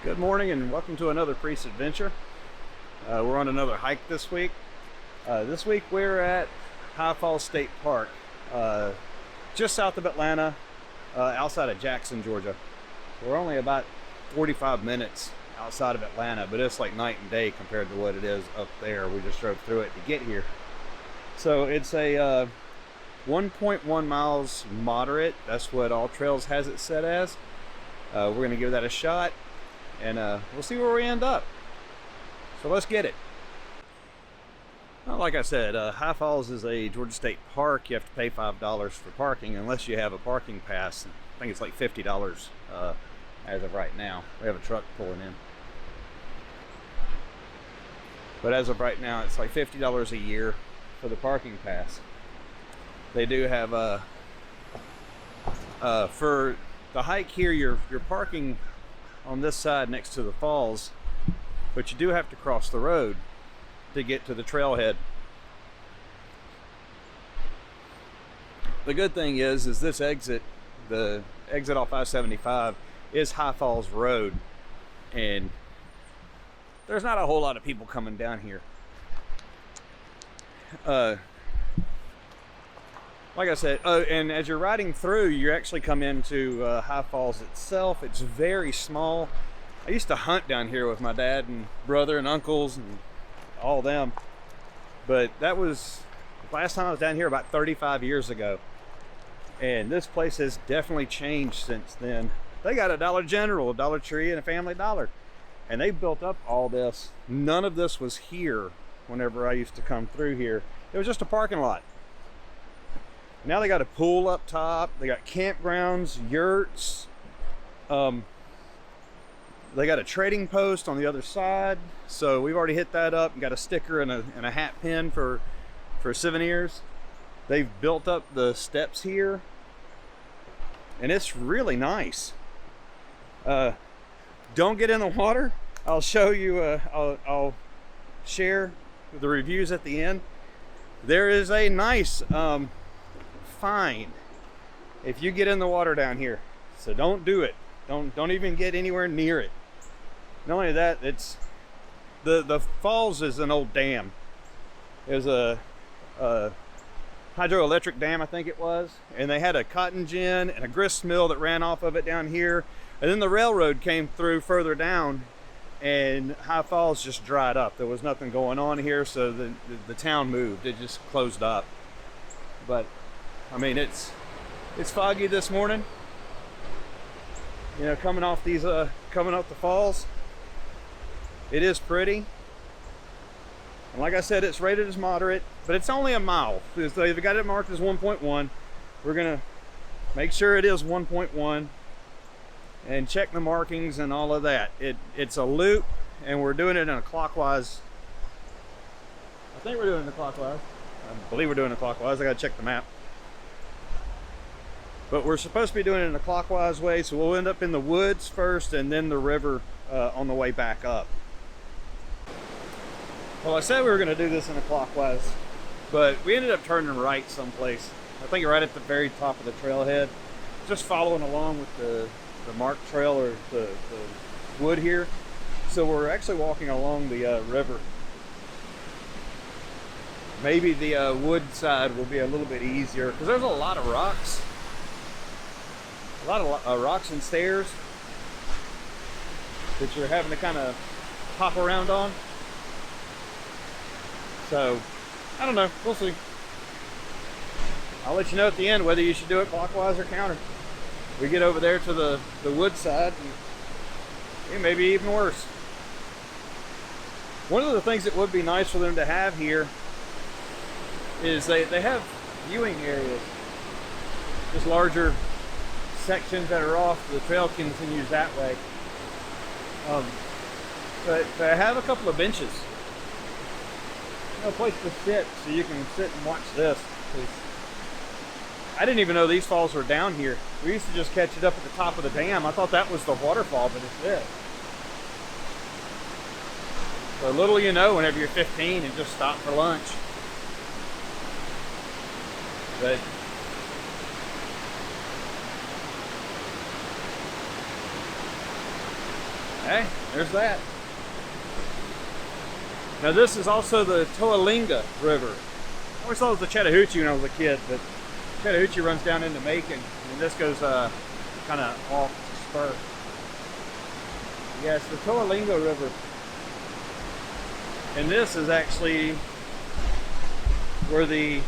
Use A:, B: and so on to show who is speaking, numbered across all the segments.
A: Good morning and welcome to another Priest Adventure. We're on another hike this week. This week we're at High Falls State Park, just south of Atlanta, outside of Jackson, Georgia. So we're only about 45 minutes outside of Atlanta, but it's like night and day compared to what it is up there. We just drove through it to get here. So it's a 1.1 miles moderate. That's what ALLTRAILS has it set as. We're going to give that a shot, and we'll see where we end up. So let's get it. Well, like I said, High Falls is a Georgia State Park. You have to pay $5 for parking unless you have a parking pass. I think it's like $50 as of right now. We have a truck pulling in. But as of right now, it's like $50 a year for the parking pass. They do have for the hike here, you're parking on this side next to the falls, but you do have to cross the road to get to the trailhead. The good thing is this exit, the exit off I-75, is High Falls Road, and there's not a whole lot of people coming down here. Like I said, and as you're riding through, you actually come into High Falls itself. It's very small. I used to hunt down here with my dad and brother and uncles and all them. But that was, last time I was down here about 35 years ago. And this place has definitely changed since then. They got a Dollar General, a Dollar Tree, and a Family Dollar. And they built up all this. None of this was here whenever I used to come through here. It was just a parking lot. Now they got a pool up top, they got campgrounds, yurts, they got a trading post on the other side, so we've already hit that up and got a sticker and a hat pin for souvenirs. They've built up the steps here, and it's really nice. Don't get in the water. I'll show you, I'll share the reviews at the end. There is a nice fine if you get in the water down here, so don't do it. Don't even get anywhere near it. Not only that, it's the falls is an old dam. There's a hydroelectric dam, I think it was, and they had a cotton gin and a grist mill that ran off of it down here, and then the railroad came through further down, and High Falls just dried up. There was nothing going on here, so the town moved. It just closed up. But I mean, it's foggy this morning. You know, coming off the falls. It is pretty. And like I said, it's rated as moderate, but it's only a mile. They've got it marked as 1.1. We're gonna make sure it is 1.1 and check the markings and all of that. It's a loop, and we're doing it in a clockwise. I think we're doing it in a clockwise. I believe we're doing it clockwise. I gotta check the map. But we're supposed to be doing it in a clockwise way, so we'll end up in the woods first and then the river on the way back up. Well, I said we were going to do this in a clockwise, but we ended up turning right someplace. I think right at the very top of the trailhead, just following along with the marked trail or the wood here. So we're actually walking along the river. Maybe the wood side will be a little bit easier because there's a lot of rocks. A lot of rocks and stairs that you're having to kind of hop around on. So, I don't know. We'll see. I'll let you know at the end whether you should do it clockwise or counter. We get over there to the wood side, and it may be even worse. One of the things that would be nice for them to have here is they have viewing areas. Just larger sections that are off, the trail continues that way. But I have a couple of benches. No place to sit, so you can sit and watch this. I didn't even know these falls were down here. We used to just catch it up at the top of the dam. I thought that was the waterfall, but it's this. So little you know whenever you're 15 and just stop for lunch. But Hey, there's that. Now this is also the Toalinga River. I always thought it was the Chattahoochee when I was a kid, but Chattahoochee runs down into Macon, and this goes kind of off spur. Yes, the Toalinga River. And this is actually where the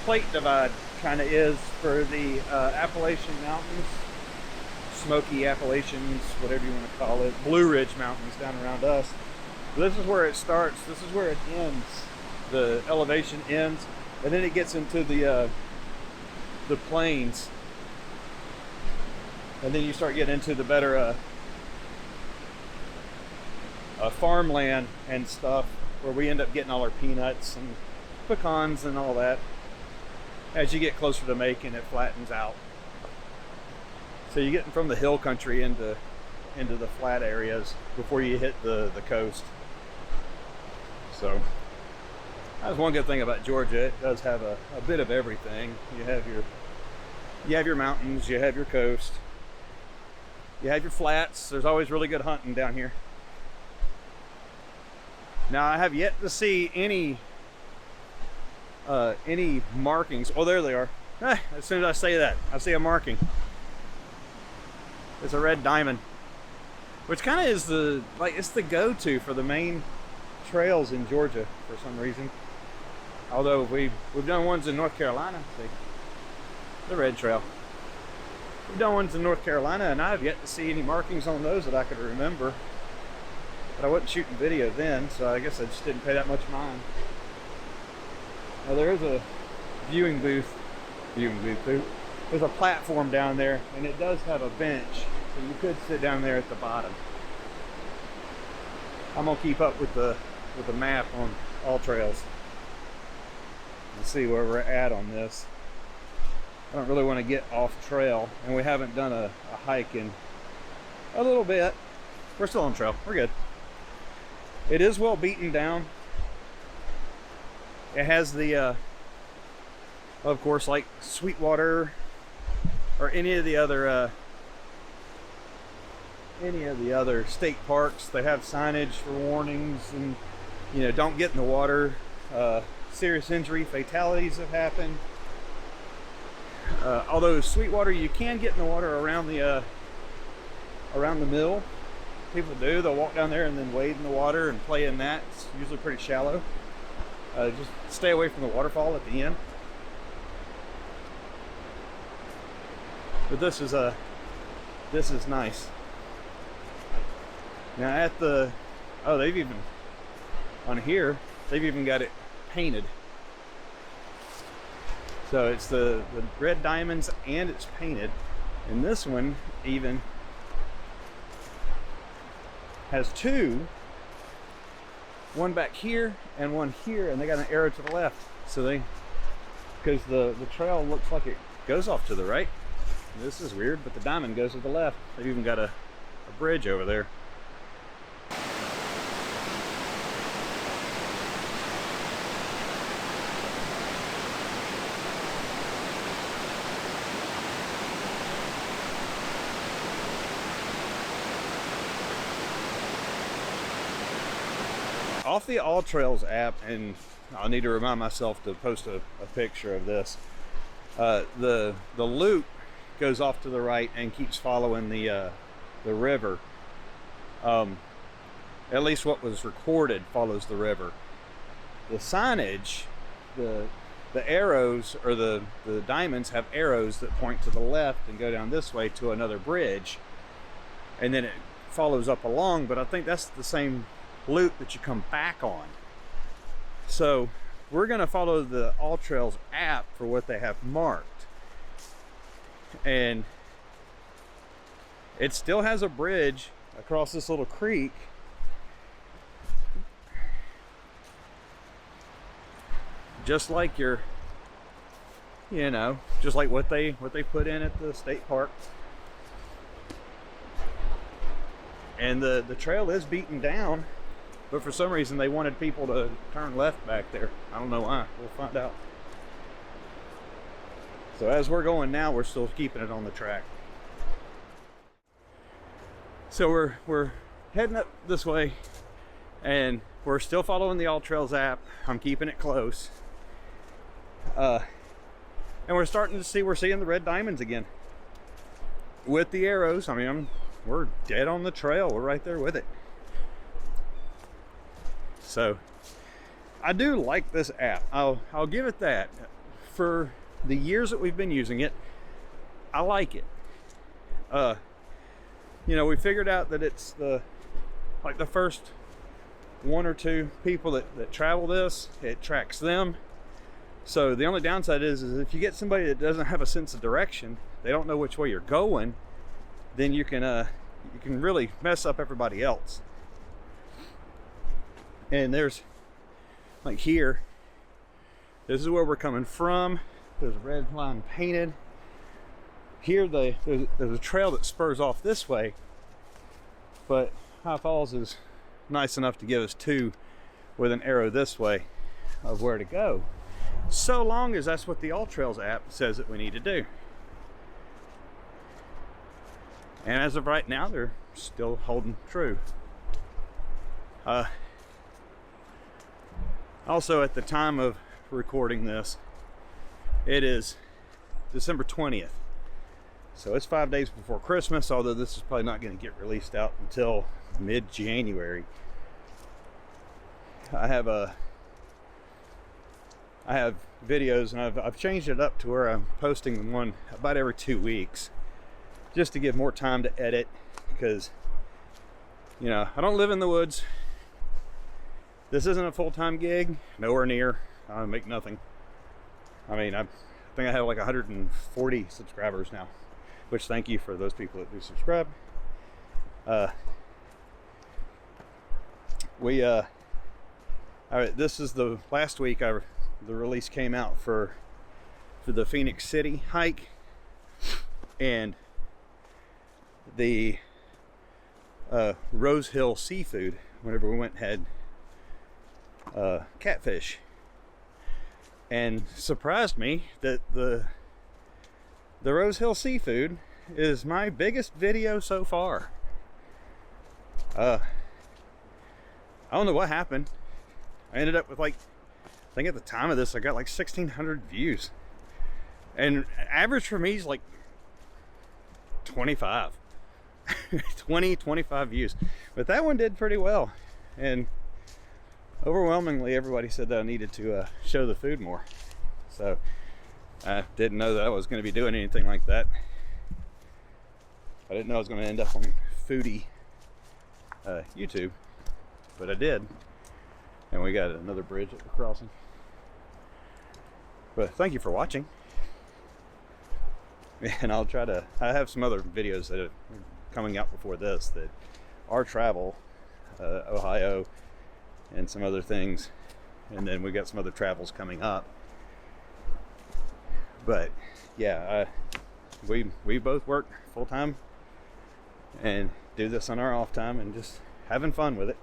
A: plate divide kind of is for the Appalachian Mountains, Smoky Appalachians, whatever you want to call it, Blue Ridge Mountains down around us. This is where it starts, this is where it ends. The elevation ends, and then it gets into the plains. And then you start getting into the better farmland and stuff, where we end up getting all our peanuts and pecans and all that. As you get closer to Macon, it flattens out. So you're getting from the hill country into the flat areas before you hit the coast. So that's one good thing about Georgia. It does have a bit of everything. You have your mountains, you have your coast, you have your flats. There's always really good hunting down here. Now I have yet to see any markings. Oh, there they are. As soon as I say that, I see a marking. It's a red diamond, which kind of is it's the go-to for the main trails in Georgia for some reason. Although we've done ones in North Carolina. See, the red trail. We've done ones in North Carolina, and I have yet to see any markings on those that I could remember. But I wasn't shooting video then, so I guess I just didn't pay that much mind. Now there is a viewing booth. There's a platform down there, and it does have a bench, so you could sit down there at the bottom. I'm gonna keep up with the map on ALLTRAILS and see where we're at on this. I don't really want to get off trail, and we haven't done a hike in a little bit. We're still on trail. We're good. It is well beaten down. It has the, of course, like Sweetwater or any of the other state parks. They have signage for warnings and, you know, don't get in the water. Serious injury, fatalities have happened. Although Sweetwater, you can get in the water around the mill. People do. They'll walk down there and then wade in the water and play in that. It's usually pretty shallow. Just stay away from the waterfall at the end. But this is nice. Now at the they've even on here they've even got it painted. So it's the red diamonds and it's painted. And this one even has two, one back here and one here, and they got an arrow to the left. So because the trail looks like it goes off to the right. This is weird, but the diamond goes to the left. They've even got a bridge over there. Off the ALLTRAILS app, and I'll need to remind myself to post a picture of this. The loop goes off to the right and keeps following the river. At least what was recorded follows the river. The signage, the arrows or the diamonds have arrows that point to the left and go down this way to another bridge, and then it follows up along. But I think that's the same loop that you come back on. So we're going to follow the ALLTRAILS app for what they have marked, and it still has a bridge across this little creek. Just like your, you know, just like what they put in at the state park. And the trail is beaten down, but for some reason they wanted people to turn left back there. I don't know why. We'll find out. So as we're going now, we're still keeping it on the track. So we're heading up this way, and we're still following the ALLTRAILS app. I'm keeping it close. And we're starting to see, we're seeing the red diamonds again with the arrows. I mean, we're dead on the trail. We're right there with it. So I do like this app. I'll give it that. For the years that we've been using it, I like it. You know, we figured out that it's the first 1 or 2 people that travel this, it tracks them. So the only downside is if you get somebody that doesn't have a sense of direction, they don't know which way you're going, then you can really mess up everybody else. And there's, like here, this is where we're coming from. There's a red line painted. Here there's a trail that spurs off this way, but High Falls is nice enough to give us 2 with an arrow this way of where to go, so long as that's what the ALLTRAILS app says that we need to do. And as of right now, they're still holding true. Also, at the time of recording this, it is December 20th. So it's 5 days before Christmas, although this is probably not going to get released out until mid-January. I have videos, and I've changed it up to where I'm posting one about every 2 weeks, just to give more time to edit, because, you know, I don't live in the woods. This isn't a full-time gig, nowhere near. I make nothing. I mean, I think I have like 140 subscribers now, which thank you for those people that do subscribe. This is the last week the release came out for the Phoenix City hike, and the Rose Hill seafood, whenever we went and had catfish, and surprised me that the Rose Hill seafood is my biggest video so far. I don't know what happened. I ended up with, like, I think at the time of this I got like 1,600 views, and average for me is like 25 25 views, but that one did pretty well, and overwhelmingly everybody said that I needed to show the food more. So I didn't know that I was going to be doing anything like that. I didn't know I was going to end up on foodie YouTube, but I did. And we got another bridge that we're crossing. But thank you for watching. And I have some other videos that are coming out before this that are travel, Ohio, and some other things. And then we got some other travels coming up. But yeah, we both work full time and do this on our off time and just having fun with it.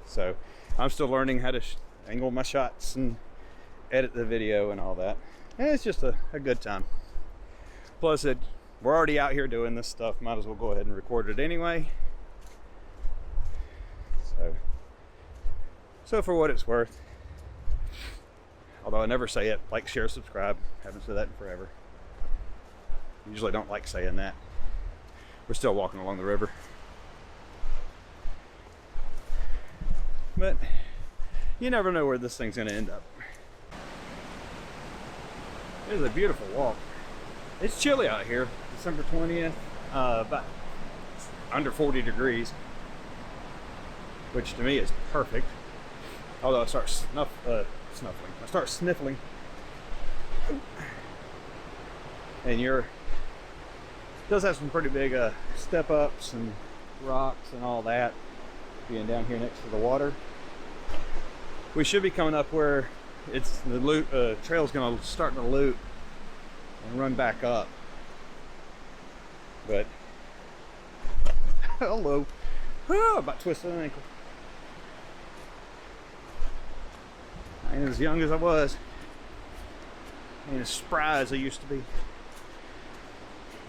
A: So I'm still learning how to angle my shots and edit the video and all that. And it's just a good time. Plus, we're already out here doing this stuff. Might as well go ahead and record it anyway. So for what it's worth, although I never say it, like, share, subscribe. Haven't said that in forever. Usually don't like saying that. We're still walking along the river. But you never know where this thing's going to end up. It is a beautiful walk. It's chilly out here, December 20th, about under 40 degrees, which to me is perfect. Although I start sniffling. And it does have some pretty big step ups and rocks and all that, being down here next to the water. We should be coming up where it's the trail's going to start to loop and run back up. But hello, about twisted an ankle. I ain't as young as I was, and as spry as I used to be.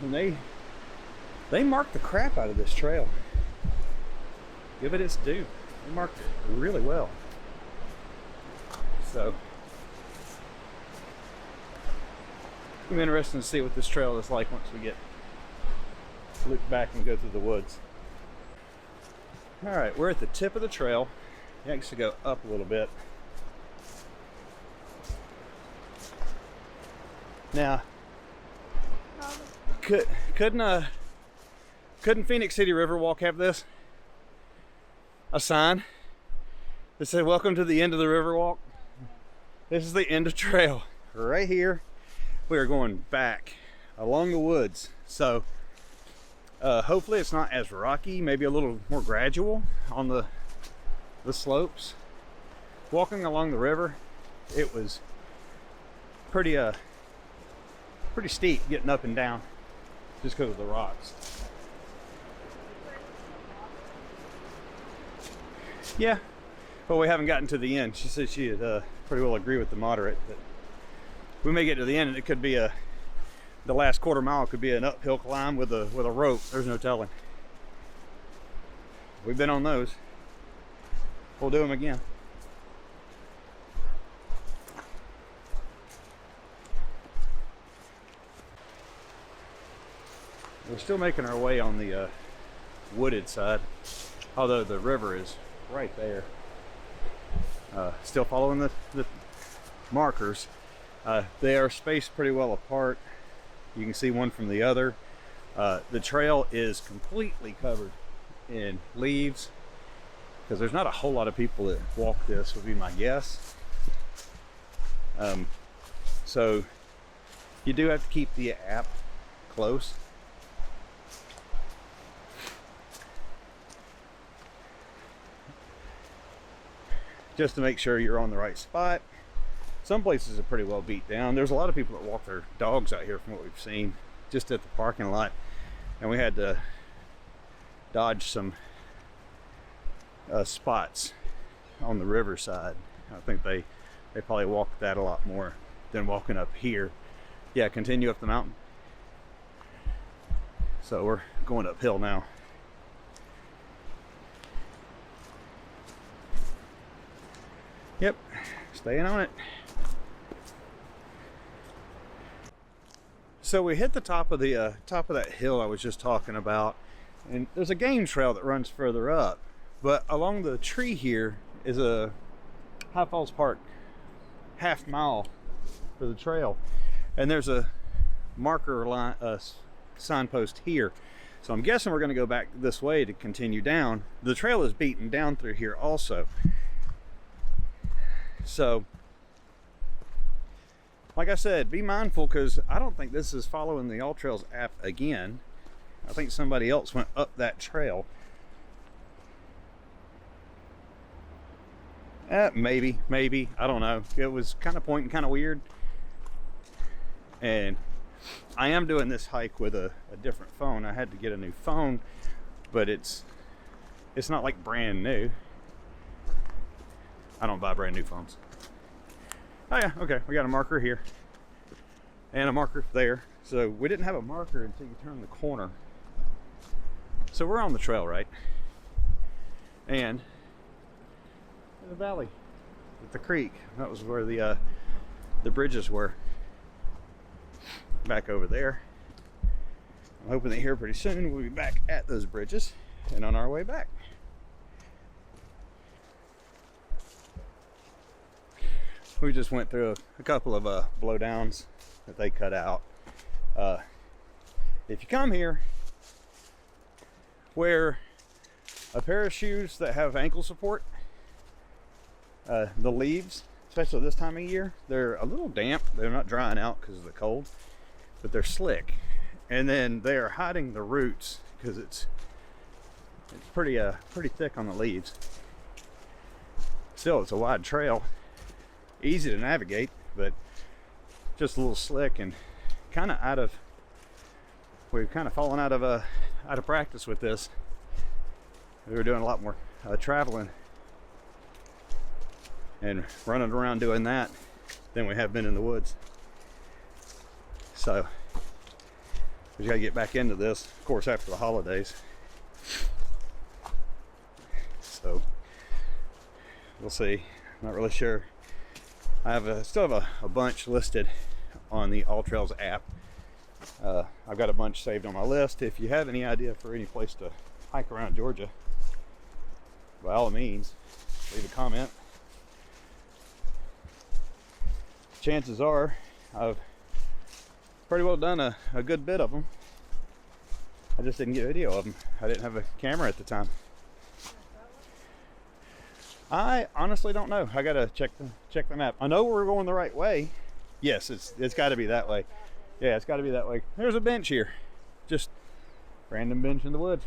A: And they marked the crap out of this trail. give it its due. We marked it really well. So it'll be interesting to see what this trail is like once we get loop back and go through the woods. All right, we're at the tip of the trail. You actually go up a little bit. Now, couldn't Phoenix City Riverwalk have this? A sign that said, "Welcome to the end of the Riverwalk." This is the end of trail. Right here, we are going back along the woods. So hopefully it's not as rocky, maybe a little more gradual on the slopes. Walking along the river, it was pretty steep getting up and down just because of the rocks. Yeah, but we haven't gotten to the end. She said she'd pretty well agree with the moderate that we may get to the end and it could be the last quarter mile could be an uphill climb with a rope. There's no telling. We've been on those. We'll do them again. We're still making our way on the wooded side, although the river is right there. Still following the markers. They are spaced pretty well apart. You can see one from the other. The trail is completely covered in leaves because there's not a whole lot of people that walk this, would be my guess. So you do have to keep the app close. Just to make sure you're on the right spot. Some places are pretty well beat down. There's a lot of people that walk their dogs out here from what we've seen, just at the parking lot. And we had to dodge some spots on the riverside. I think they probably walk that a lot more than walking up here. Yeah, continue up the mountain. So we're going uphill now. Yep, staying on it. So we hit the top of that hill I was just talking about, and there's a game trail that runs further up. But along the tree here is a High Falls Park half mile for the trail, and there's a marker line, signpost here. So I'm guessing we're going to go back this way to continue down. The trail is beaten down through here also. So, like I said, be mindful, because I don't think this is following the ALLTRAILS app again. I think somebody else went up that trail. Maybe, I don't know. It was kind of pointing kind of weird. And I am doing this hike with a different phone. I had to get a new phone, but it's not like brand new. I don't buy brand new phones. Oh yeah, okay, we got a marker here and a marker there. So we didn't have a marker until you turn the corner. So we're on the trail, right? And in the valley with the creek. That was where the bridges were. Back over there. I'm hoping that here pretty soon we'll be back at those bridges and on our way back. We just went through a couple of blowdowns that they cut out. If you come here, wear a pair of shoes that have ankle support. The leaves, especially this time of year, they're a little damp. They're not drying out because of the cold, but they're slick. And then they are hiding the roots because it's pretty thick on the leaves. Still, it's a wide trail. Easy to navigate, but just a little slick and kind of we've kind of fallen out of practice with this. We were doing a lot more traveling and running around doing that than we have been in the woods. So we just gotta get back into this, of course, after the holidays. So we'll see. Not really sure. I still have a bunch listed on the ALLTRAILS app. I've got a bunch saved on my list. If you have any idea for any place to hike around Georgia, by all means, leave a comment. Chances are I've pretty well done a good bit of them. I just didn't get video of them. I didn't have a camera at the time. I honestly don't know. I gotta check the map. I know we're going the right way. Yes, it's got to be that way. Yeah, it's got to be that way. There's a bench here, just random bench in the woods.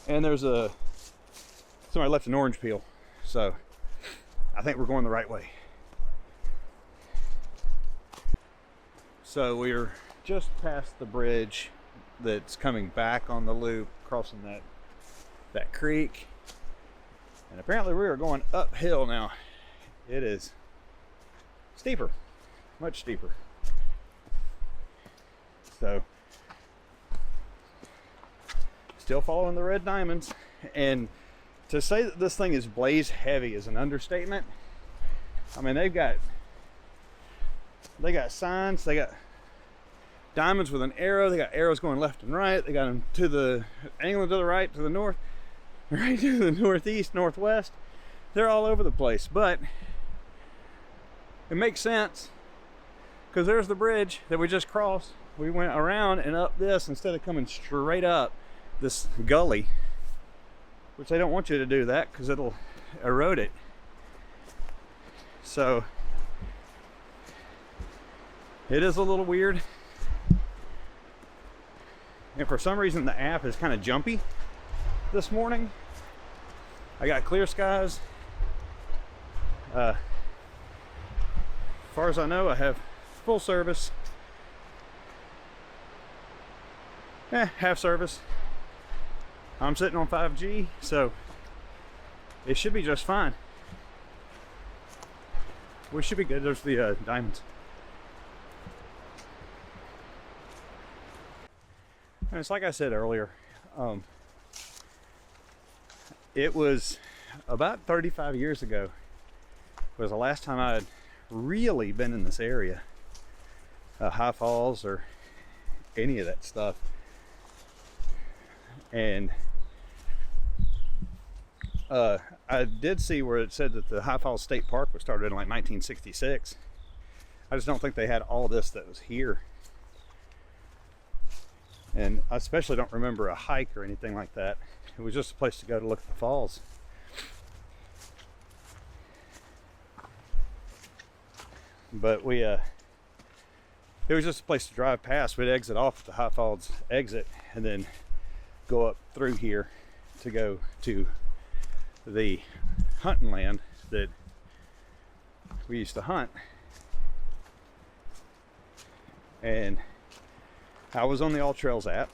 A: And there's somebody left an orange peel, so I think we're going the right way. So we're just past the bridge that's coming back on the loop, crossing that creek. And apparently we are going uphill now. It is steeper, much steeper. So, still following the red diamonds. And to say that this thing is blaze heavy is an understatement. I mean, they got signs, they got diamonds with an arrow, they got arrows going left and right, they got them to the angling to the right, to the north, right to the northeast, northwest. They're all over the place, but it makes sense because there's the bridge that we just crossed. We went around and up this instead of coming straight up this gully, which they don't want you to do that because it'll erode it. So it is a little weird. And for some reason the app is kind of jumpy this morning. I got clear skies. As far as I know, I have full service. Half service. I'm sitting on 5G, so it should be just fine. We should be good. There's the diamonds. And it's like I said earlier, it was about 35 years ago was the last time I had really been in this area, High Falls or any of that stuff. And I did see where it said that the High Falls State Park was started in like 1966. I just don't think they had all this that was here. And I especially don't remember a hike or anything like that. It was just a place to go to look at the falls. But it was just a place to drive past. We'd exit off at the High Falls exit and then go up through here to go to the hunting land that we used to hunt. And I was on the ALLTRAILS app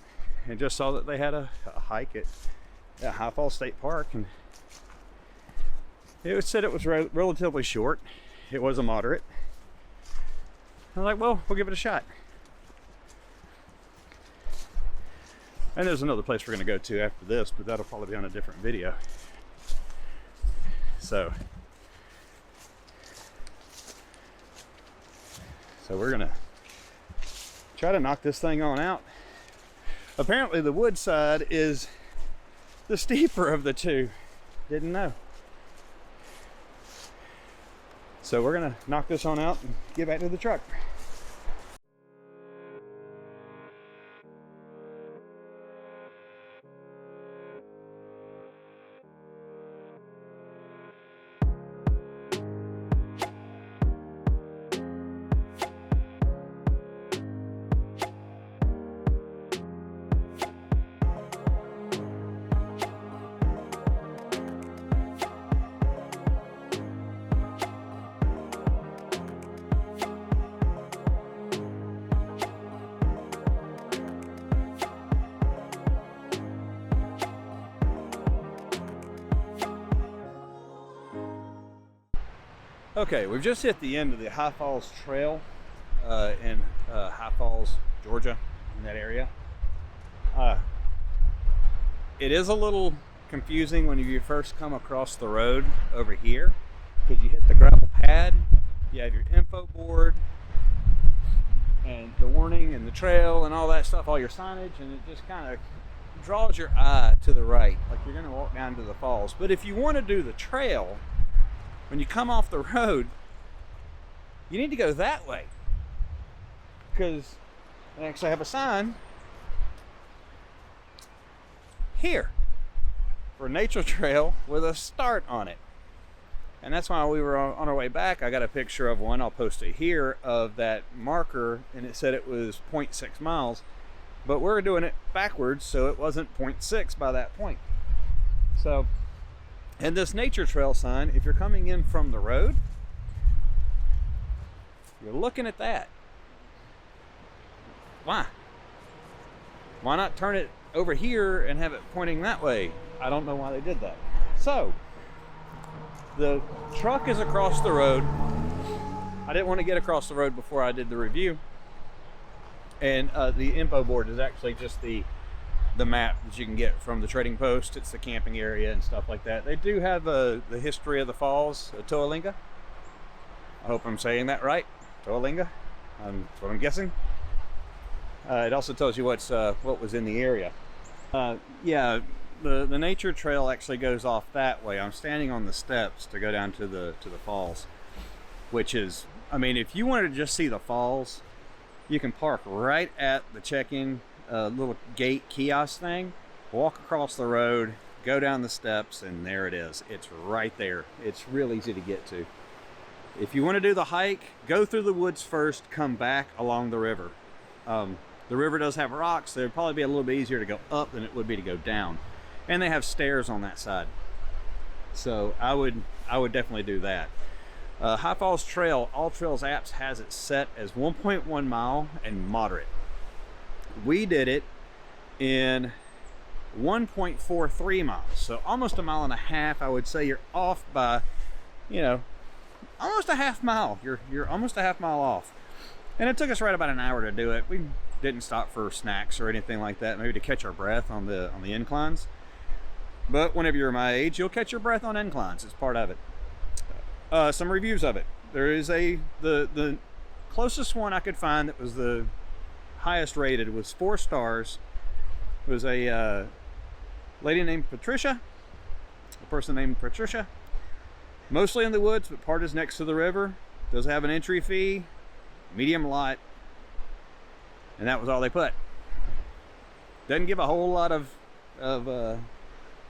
A: and just saw that they had a hike at High Falls State Park, and it said it was relatively short. It was a moderate. I was like, well, we'll give it a shot. And there's another place we're going to go to after this, but that'll probably be on a different video. So we're going to try to knock this thing on out. Apparently the wood side is the steeper of the two. Didn't know. So we're gonna knock this on out and get back to the truck. Okay, we've just hit the end of the High Falls Trail in High Falls, Georgia, in that area. It is a little confusing when you first come across the road over here, because you hit the gravel pad, you have your info board and the warning and the trail and all that stuff, all your signage, and it just kind of draws your eye to the right, like you're going to walk down to the falls. But if you want to do the trail, when you come off the road, you need to go that way, because they actually have a sign here for a nature trail with a start on it. And that's why we were on our way back. I got a picture of one, I'll post it here, of that marker, and it said it was 0.6 miles, but we're doing it backwards, so it wasn't 0.6 by that point. So, and this nature trail sign, if you're coming in from the road, you're looking at that. Why? Why not turn it over here and have it pointing that way? I don't know why they did that. So, the truck is across the road. I didn't want to get across the road before I did the review. And the info board is actually just the map that you can get from the trading post. It's the camping area and stuff like that. They do have the history of the falls, Toalinga. I hope I'm saying that right. Toalinga. That's what I'm guessing. It also tells you what was in the area. Yeah, the nature trail actually goes off that way. I'm standing on the steps to go down to the falls, which is, I mean, if you wanted to just see the falls, you can park right at the check-in little gate kiosk thing, walk across the road, go down the steps, and there it is. It's right there. It's real easy to get to. If you want to do the hike, go through the woods first, come back along the river. The river does have rocks. There'd probably be a little bit easier to go up than it would be to go down. And they have stairs on that side. So I would definitely do that. High Falls Trail, ALLTRAILS apps has it set as 1.1 mile and moderate. We did it in 1.43 miles. So almost a mile and a half. I would say you're off by, almost a half mile. You're almost a half mile off. And it took us right about an hour to do it. We didn't stop for snacks or anything like that, maybe to catch our breath on the inclines. But whenever you're my age, you'll catch your breath on inclines. It's part of it. Some reviews of it. There is the closest one I could find that was the highest rated was 4 stars. It was a lady named Patricia, a person named Patricia. Mostly in the woods, but part is next to the river. Does have an entry fee, medium lot, and that was all they put. Doesn't give a whole lot of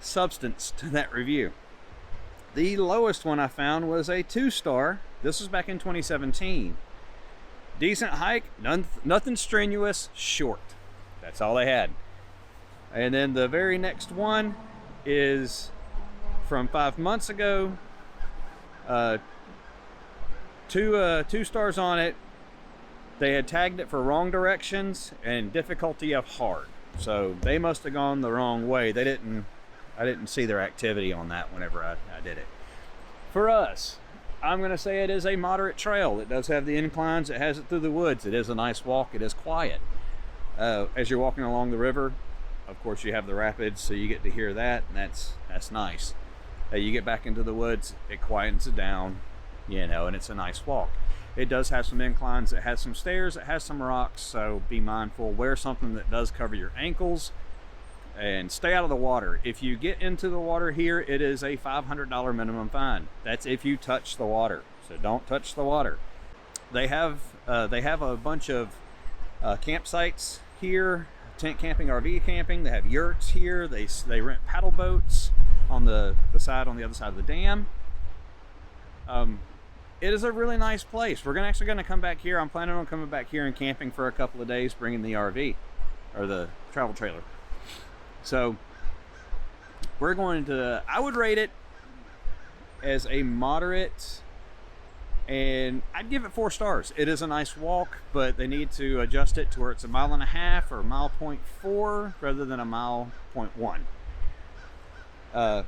A: substance to that review. The lowest one I found was a 2-star. This was back in 2017. Decent hike, nothing strenuous, short. That's all they had. And then the very next one is from 5 months ago. 2 stars on it. They had tagged it for wrong directions and difficulty of hard. So they must have gone the wrong way. I didn't see their activity on that whenever I did it. For us, I'm going to say it is a moderate trail. It does have the inclines. It has it through the woods. It is a nice walk. It is quiet. As you're walking along the river, of course, you have the rapids, so you get to hear that, and that's nice. You get back into the woods, it quietens it down, and it's a nice walk. It does have some inclines. It has some stairs. It has some rocks, so be mindful. Wear something that does cover your ankles, and stay out of the water. If you get into the water here, it is a $500 minimum fine. That's if you touch the water, so don't touch the water. They have a bunch of campsites here, tent camping, RV camping. They have yurts here. They rent paddle boats on the other side of the dam. It is a really nice place. We're actually going to come back here. I'm planning on coming back here and camping for a couple of days, bringing the RV or the travel trailer. So we're going to, I would rate it as a moderate, and I'd give it 4 stars. It is a nice walk, but they need to adjust it to where it's a 1.5 miles or 1.4 rather than a 1.1 miles.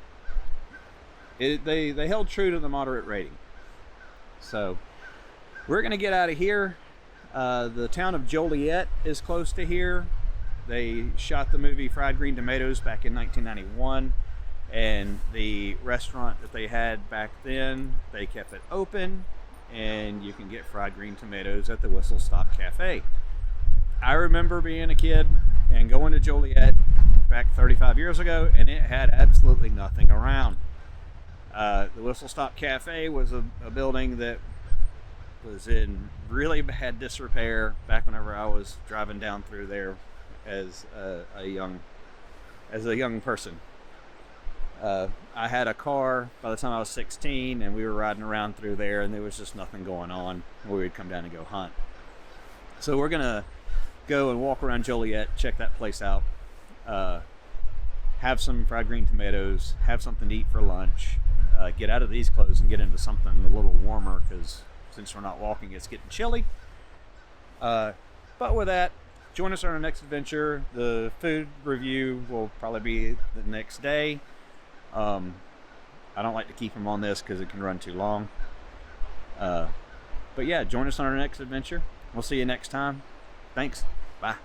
A: They held true to the moderate rating. So we're going to get out of here. The town of Joliet is close to here. They shot the movie Fried Green Tomatoes back in 1991, And the restaurant that they had back then, they kept it open, and you can get fried green tomatoes at the Whistle Stop Cafe. I remember being a kid and going to Joliet back 35 years ago, and it had absolutely nothing around. The Whistle Stop Cafe was a building that was in really bad disrepair back whenever I was driving down through there as a young person. I had a car by the time I was 16, and we were riding around through there, and there was just nothing going on where we'd come down and go hunt. So we're gonna go and walk around Joliet, check that place out, have some fried green tomatoes, have something to eat for lunch, get out of these clothes and get into something a little warmer, because since we're not walking, it's getting chilly. But with that, join us on our next adventure. The food review will probably be the next day. I don't like to keep them on this because it can run too long. But yeah, join us on our next adventure. We'll see you next time. Thanks. Bye.